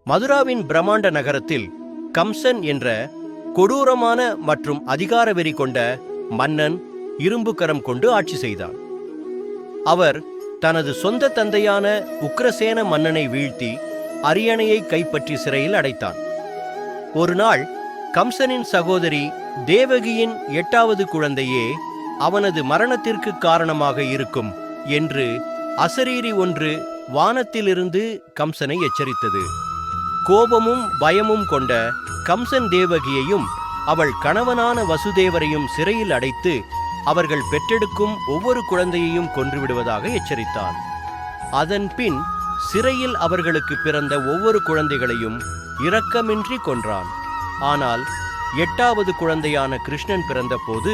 மதுராவின் பிரம்மாண்ட நகரத்தில் கம்சன் என்ற கொடூரமான மற்றும் அதிகார வெறி கொண்ட மன்னன் இரும்பு கரம் கொண்டு ஆட்சி செய்தான். அவர் தனது சொந்த தந்தையான உக்கிரசேன மன்னனை வீழ்த்தி அரியணையை கைப்பற்றி சிறையில் அடைத்தான். ஒரு நாள் கம்சனின் சகோதரி தேவகியின் 8வது குழந்தையே அவனது மரணத்திற்கு காரணமாக இருக்கும் என்று அசரீரி ஒன்று வானத்திலிருந்து கம்சனை எச்சரித்தது. கோபமும் பயமும் கொண்ட கம்சன் தேவகியையும் அவள் கணவனான வசுதேவரையும் சிறையில் அடைத்து அவர்கள் பெற்றெடுக்கும் ஒவ்வொரு குழந்தையையும் கொன்றுவிடுவதாக எச்சரித்தான். அதன் பின் சிறையில் அவர்களுக்கு பிறந்த ஒவ்வொரு குழந்தைகளையும் இரக்கமின்றி கொன்றான். ஆனால் 8வது குழந்தையான கிருஷ்ணன் பிறந்தபோது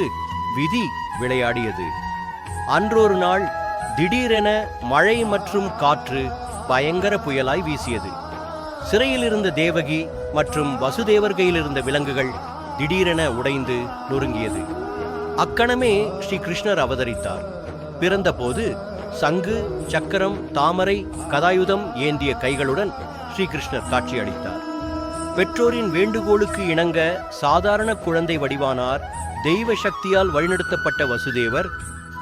விதி விளையாடியது. அன்றொரு நாள் திடீரென மழை மற்றும் காற்று பயங்கர புயலாய் வீசியது. சிறையில் இருந்த தேவகி மற்றும் வசுதேவர் கையில் இருந்த விலங்குகள் திடீரென உடைந்து நொறுங்கியது. அக்கணமே ஸ்ரீ கிருஷ்ணர் அவதரித்தார். பிறந்தபோது சங்கு, சக்கரம், தாமரை, கதாயுதம் ஏந்திய கைகளுடன் ஸ்ரீகிருஷ்ணர் காட்சியளித்தார். பெற்றோரின் வேண்டுகோளுக்கு இணங்க சாதாரண குழந்தை வடிவானார். தெய்வ சக்தியால் வழிநடத்தப்பட்ட வசுதேவர்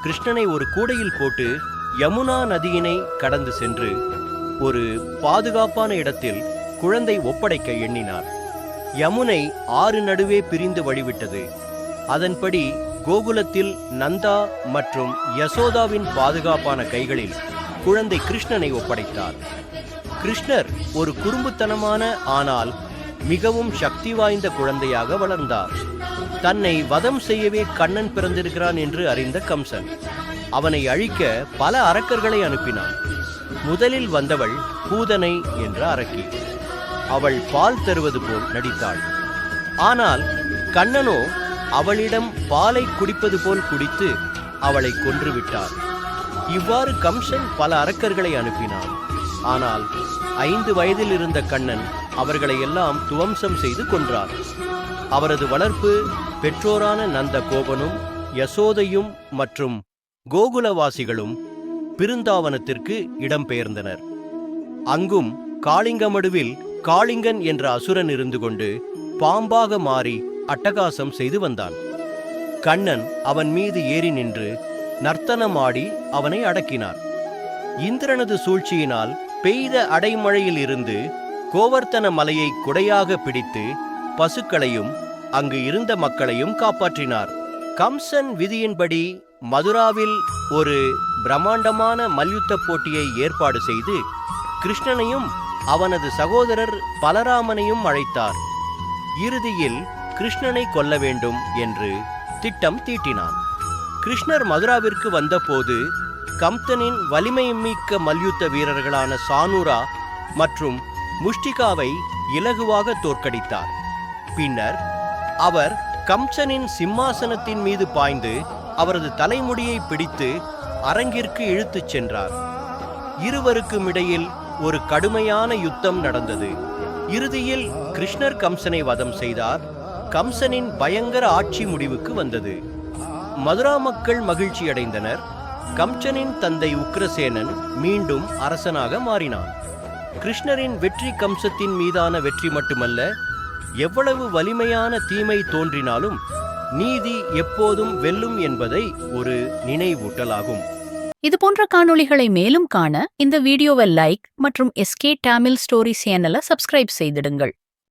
கிருஷ்ணனை ஒரு கூடையில் போட்டு யமுனா நதியினை கடந்து சென்று ஒரு பாதுகாப்பான இடத்தில் குழந்தை ஒப்படைக்க எண்ணினார். யமுனை 6 நடுவே பிரிந்து வழிவிட்டது. அதன்படி கோகுலத்தில் நந்தா மற்றும் யசோதாவின் பாதுகாப்பான கைகளில் குழந்தை கிருஷ்ணனை ஒப்படைத்தார். கிருஷ்ணர் ஒரு குறும்புத்தனமான ஆனால் மிகவும் சக்தி வாய்ந்த குழந்தையாக வளர்ந்தார். தன்னை வதம் செய்யவே கண்ணன் பிறந்திருக்கிறான் என்று அறிந்த கம்சன் அவனை அழிக்க பல அரக்கர்களை அனுப்பினான். முதலில் வந்தவள் பூதனை என்ற அரக்கி. அவள் பால் தருவது போல் நடித்தாள். ஆனால் கண்ணனோ அவளிடம் பாலை குடிப்பது போல் குடித்து அவளை கொன்றுவிட்டார். இவ்வாறு கம்சன் பல அரக்கர்களை அனுப்பினான். ஆனால் 5 வயதில் இருந்த கண்ணன் அவர்களை எல்லாம் துவம்சம் செய்து கொன்றார். அவரது வளர்ப்பு பெற்றோரான நந்த கோபனும் யசோதையும் மற்றும் கோகுலவாசிகளும் பிருந்தாவனத்திற்கு இடம்பெயர்ந்தனர். அங்கும் காளிங்கமடுவில் காளிங்கன் என்ற அசுரன் இருந்து கொண்டு பாம்பாக மாறி அட்டகாசம் செய்து வந்தான். கண்ணன் அவன் மீது ஏறி நின்று நர்த்தனமாடி அவனை அடக்கினார். இந்திரனது சூழ்ச்சியினால் பெய்த அடைமழையில் இருந்து கோவர்த்தன மலையை குடையாக பிடித்து பசுக்களையும் அங்கு இருந்த மக்களையும் காப்பாற்றினார். கம்சன் விதியின்படி மதுராவில் ஒரு பிரம்மாண்டமான மல்யுத்த போட்டியை ஏற்பாடு செய்து கிருஷ்ணனையும் அவனது சகோதரர் பலராமனையும் அழைத்தார். இறுதியில் கிருஷ்ணனை கொல்ல வேண்டும் என்று திட்டம் தீட்டினான். கிருஷ்ணர் மதுராவிற்கு வந்தபோது கம்சனின் வலிமைமிக்க மல்யுத்த வீரர்களான சானூரா மற்றும் முஷ்டிகாவை இலகுவாக தோற்கடித்தார். பின்னர் அவர் கம்சனின் சிம்மாசனத்தின் மீது பாய்ந்து அவரது தலைமுடியை பிடித்து அரங்கிற்கு இழுத்துச் சென்றார். இருவருக்கும் இடையில் ஒரு கடுமையான யுத்தம் நடந்தது. இறுதியில் கிருஷ்ணர் கம்சனை வதம் செய்தார். கம்சனின் பயங்கர ஆட்சி முடிவுக்கு வந்தது. மதுரா மக்கள் மகிழ்ச்சியடைந்தனர். கம்சனின் தந்தை உக்கிரசேனன் மீண்டும் அரசனாக மாறினான். கிருஷ்ணரின் வெற்றி கம்சத்தின் மீதான வெற்றி மட்டுமல்ல, எவ்வளவு வலிமையான தீமை தோன்றினாலும் நீதி எப்போதும் வெல்லும் என்பதை ஒரு நினைவூட்டலாகும். இதுபோன்ற காணொளிகளை மேலும் காண இந்த வீடியோவை லைக் மற்றும் SK Tamil Story சேனலை சப்ஸ்கிரைப் செய்திடுங்கள்.